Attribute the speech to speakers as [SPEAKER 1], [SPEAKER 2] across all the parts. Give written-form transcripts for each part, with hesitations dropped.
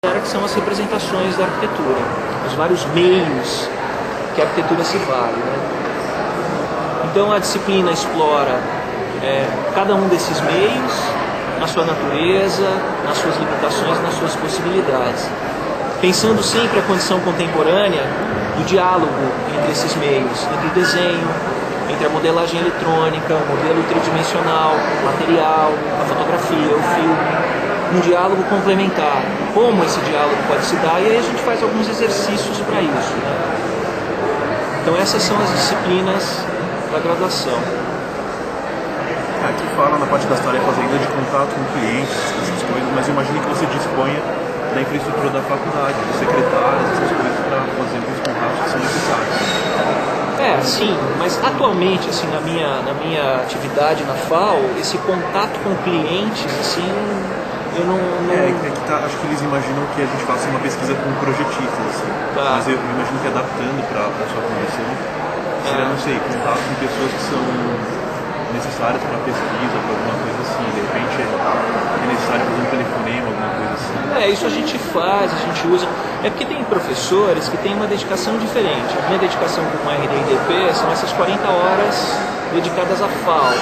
[SPEAKER 1] que são as representações da arquitetura, os vários meios que a arquitetura se vale, né? Então a disciplina explora cada um desses meios, na sua natureza, nas suas limitações, nas suas possibilidades, pensando sempre a condição contemporânea do diálogo entre esses meios, entre o desenho, entre a modelagem eletrônica, o modelo tridimensional, o material, a fotografia, o filme, um diálogo complementar. Como esse diálogo pode se dar, e aí a gente faz alguns exercícios para isso, né? Então essas são as disciplinas da graduação.
[SPEAKER 2] Aqui fala na parte das tarefas ainda de contato com clientes, essas coisas, mas eu imagino que você disponha da infraestrutura da faculdade, de secretários, essas coisas para fazer os contatos que são necessários.
[SPEAKER 1] Sim, mas atualmente, assim, na minha atividade na FAO, esse contato com clientes, assim, eu não...
[SPEAKER 2] acho que eles imaginam que a gente faça uma pesquisa com projetistas, assim.
[SPEAKER 1] Tá.
[SPEAKER 2] Mas eu imagino que adaptando para a sua condição, seria, não sei, contato com pessoas que são necessárias para pesquisa, para alguma coisa assim. De repente é necessário fazer um telefonema, alguma coisa assim.
[SPEAKER 1] Isso a gente faz, a gente usa. É porque tem professores que têm uma dedicação diferente. A minha dedicação com o RD e DP são essas 40 horas dedicadas à FAO.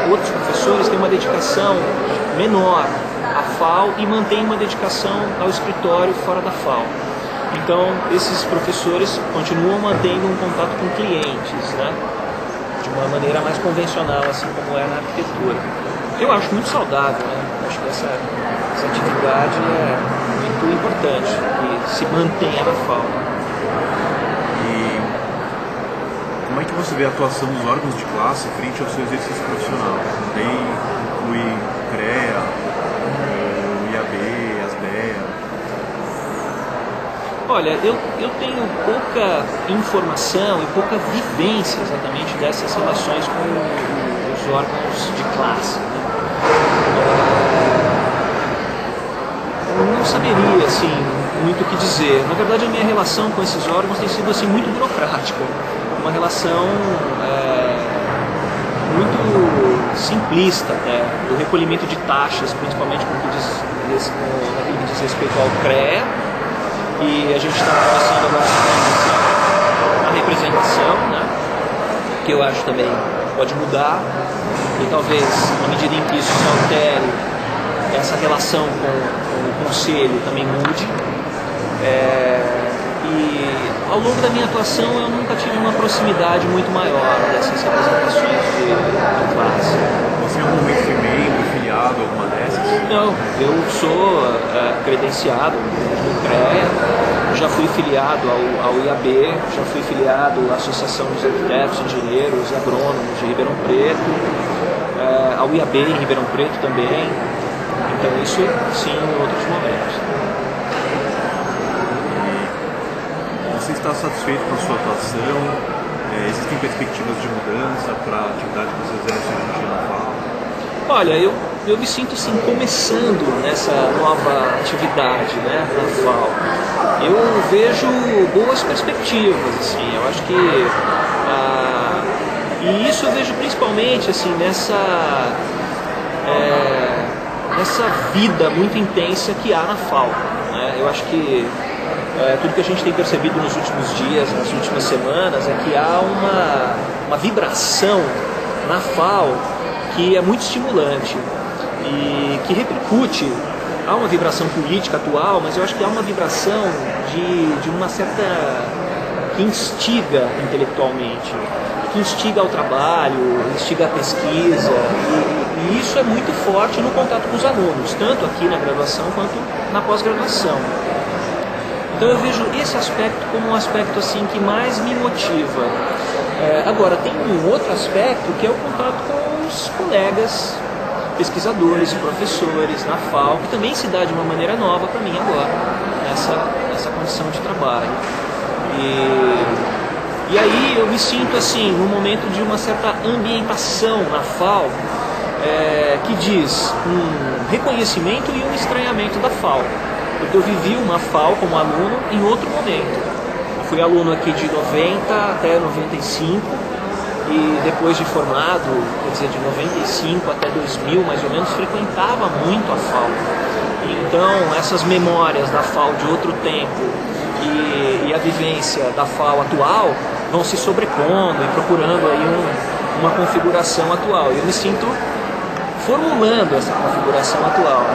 [SPEAKER 1] Outros professores têm uma dedicação menor à FAO e mantêm uma dedicação ao escritório fora da FAO. Então, esses professores continuam mantendo um contato com clientes, né? De uma maneira mais convencional, assim como é na arquitetura. Eu acho muito saudável, né? Acho que essa atividade é muito importante e se mantenha na FAO.
[SPEAKER 2] E como é que você vê a atuação dos órgãos de classe frente ao seu exercício profissional? Daí inclui CREA, o IAB, ASBEA.
[SPEAKER 1] Olha, eu tenho pouca informação e pouca vivência exatamente dessas relações com os órgãos de classe, né? Eu não saberia, assim, muito o que dizer. Na verdade, a minha relação com esses órgãos tem sido, assim, muito burocrática. Uma relação muito simplista até, do recolhimento de taxas, principalmente no que diz respeito ao CREA. E a gente está começando agora a representação, né? Que eu acho também pode mudar, e talvez, na medida em que isso se altere, essa relação com o conselho também mude. E ao longo da minha atuação eu nunca tive uma proximidade muito maior dessas representações de classe.
[SPEAKER 2] Você em algum momento foi membro, filiado a alguma dessas?
[SPEAKER 1] Não, eu sou credenciado no CREA, já fui filiado ao IAB, já fui filiado à Associação dos Arquitetos, Engenheiros, Agrônomos de Ribeirão Preto, ao IAB em Ribeirão Preto também. Então isso sim em outros momentos.
[SPEAKER 2] Você está satisfeito com a sua atuação? Existem perspectivas de mudança para a atividade que você exerce hoje em dia na FAO?
[SPEAKER 1] Olha, eu me sinto assim, começando nessa nova atividade, né, na FAO. Eu vejo boas perspectivas, assim, eu acho que... e isso eu vejo principalmente assim, nessa vida muito intensa que há na FAO, né? Eu acho que tudo que a gente tem percebido nos últimos dias, nas últimas semanas, é que há uma vibração na FAO que é muito estimulante e que repercute. Há uma vibração política atual, mas eu acho que há uma vibração de uma certa... que instiga intelectualmente, que instiga ao trabalho, instiga a pesquisa, e isso é muito forte no contato com os alunos, tanto aqui na graduação quanto na pós-graduação. Então eu vejo esse aspecto como um aspecto assim, que mais me motiva. Agora, tem um outro aspecto que é o contato com os colegas pesquisadores e professores na FAO, que também se dá de uma maneira nova para mim agora, nessa condição de trabalho. E aí eu me sinto assim, num momento de uma certa ambientação na FAO, que diz um reconhecimento e um estranhamento da FAO. Porque eu vivi uma FAO como aluno em outro momento. Eu fui aluno aqui de 90 até 95, e depois de formado, quer dizer, de 95 até 2000 mais ou menos, frequentava muito a FAO. Então, essas memórias da FAO de outro tempo e a vivência da FAO atual vão se sobrepondo e procurando aí uma configuração atual. E eu me sinto formulando essa configuração atual.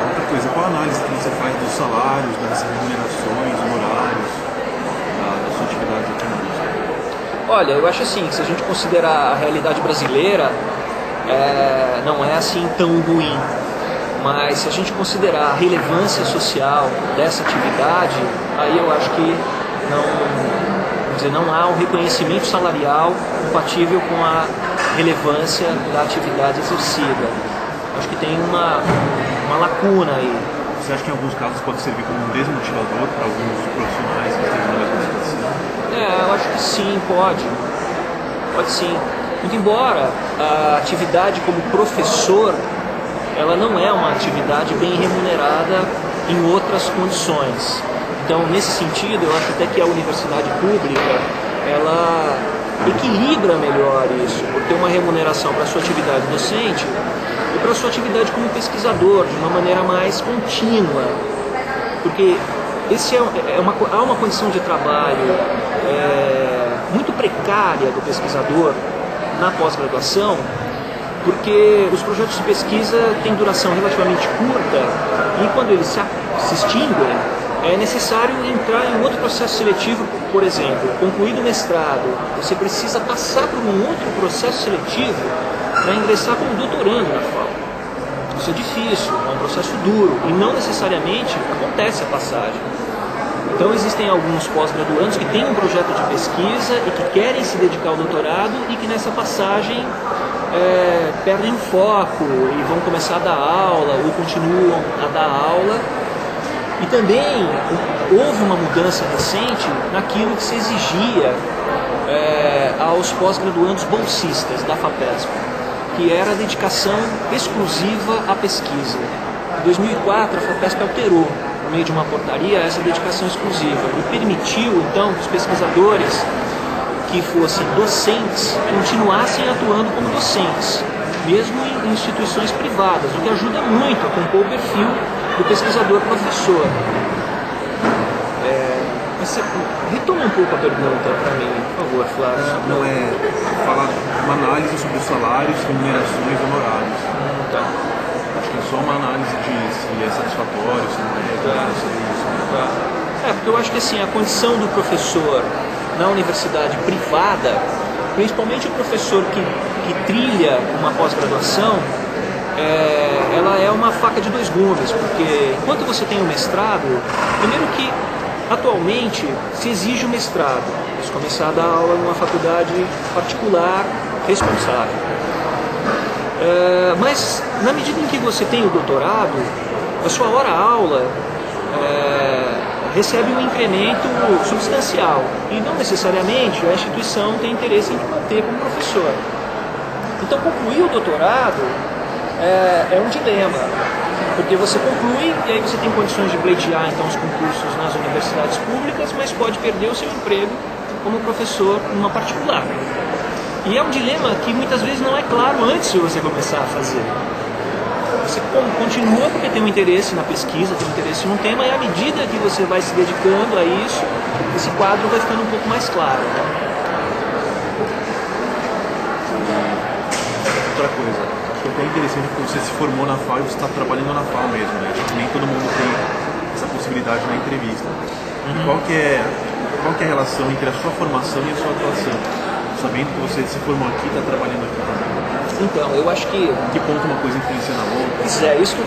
[SPEAKER 2] Outra coisa, qual a análise que você faz dos salários, das remunerações, honorários, da sua atividade aqui na música?
[SPEAKER 1] Olha, eu acho assim, que se a gente considerar a realidade brasileira, não é assim tão ruim. Mas se a gente considerar a relevância social dessa atividade, aí eu acho que não há um reconhecimento salarial compatível com a relevância da atividade exercida. Acho que tem uma lacuna aí.
[SPEAKER 2] Você acha que em alguns casos pode servir como um desmotivador para alguns profissionais que estejam na mesma situação?
[SPEAKER 1] Eu acho que sim, pode. Pode sim. Muito embora a atividade como professor, ela não é uma atividade bem remunerada em outras condições. Então, nesse sentido, eu acho até que a universidade pública, ela equilibra melhor isso, por ter uma remuneração para a sua atividade docente e para a sua atividade como pesquisador, de uma maneira mais contínua. Porque há uma condição de trabalho muito precária do pesquisador na pós-graduação, porque os projetos de pesquisa têm duração relativamente curta e quando eles se extinguem, é necessário entrar em outro processo seletivo. Por exemplo, concluído o mestrado, você precisa passar por um outro processo seletivo para ingressar como doutorando na FAO. Isso é difícil, é um processo duro e não necessariamente acontece a passagem. Então existem alguns pós-graduandos que têm um projeto de pesquisa e que querem se dedicar ao doutorado e que nessa passagem perdem o foco e vão começar a dar aula ou continuam a dar aula. E também houve uma mudança recente naquilo que se exigia aos pós-graduandos bolsistas da FAPESP, que era a dedicação exclusiva à pesquisa. Em 2004, a FAPESP alterou, por meio de uma portaria, essa dedicação exclusiva e permitiu, então, que os pesquisadores que fossem docentes continuassem atuando como docentes, mesmo em instituições privadas, o que ajuda muito a compor o perfil do pesquisador-professor. Mas você retoma um pouco a pergunta para mim, por favor, Flávio.
[SPEAKER 2] Não é falar uma análise sobre os salários, remunerações, honorários.
[SPEAKER 1] Tá.
[SPEAKER 2] Acho que é só uma análise de se é satisfatório, se não é, sobre isso.
[SPEAKER 1] Tá. Porque eu acho que assim, a condição do professor na universidade privada, principalmente o professor que trilha uma pós-graduação, ela é uma faca de dois gumes, porque enquanto você tem o mestrado, primeiro que atualmente se exige o mestrado, se começar a dar aula numa faculdade particular responsável. Mas na medida em que você tem o doutorado, a sua hora-aula recebe um incremento substancial e não necessariamente a instituição tem interesse em te manter como professor. Então concluir o doutorado é um dilema, porque você conclui e aí você tem condições de pleitear então os concursos nas universidades públicas, mas pode perder o seu emprego como professor numa particular. E é um dilema que muitas vezes não é claro antes de você começar a fazer. Você continua porque tem um interesse na pesquisa, tem um interesse num tema, e à medida que você vai se dedicando a isso, esse quadro vai ficando um pouco mais claro.
[SPEAKER 2] Outra coisa, acho que é até interessante que você se formou na FAO e você está trabalhando na FAO mesmo, né? Nem todo mundo tem essa possibilidade na entrevista. E qual que é a relação entre a sua formação e a sua atuação? Sabendo que você se formou aqui e está trabalhando aqui também.
[SPEAKER 1] Então, eu acho que...
[SPEAKER 2] Que ponto uma coisa influencia na outra?
[SPEAKER 1] Pois é, isso que eu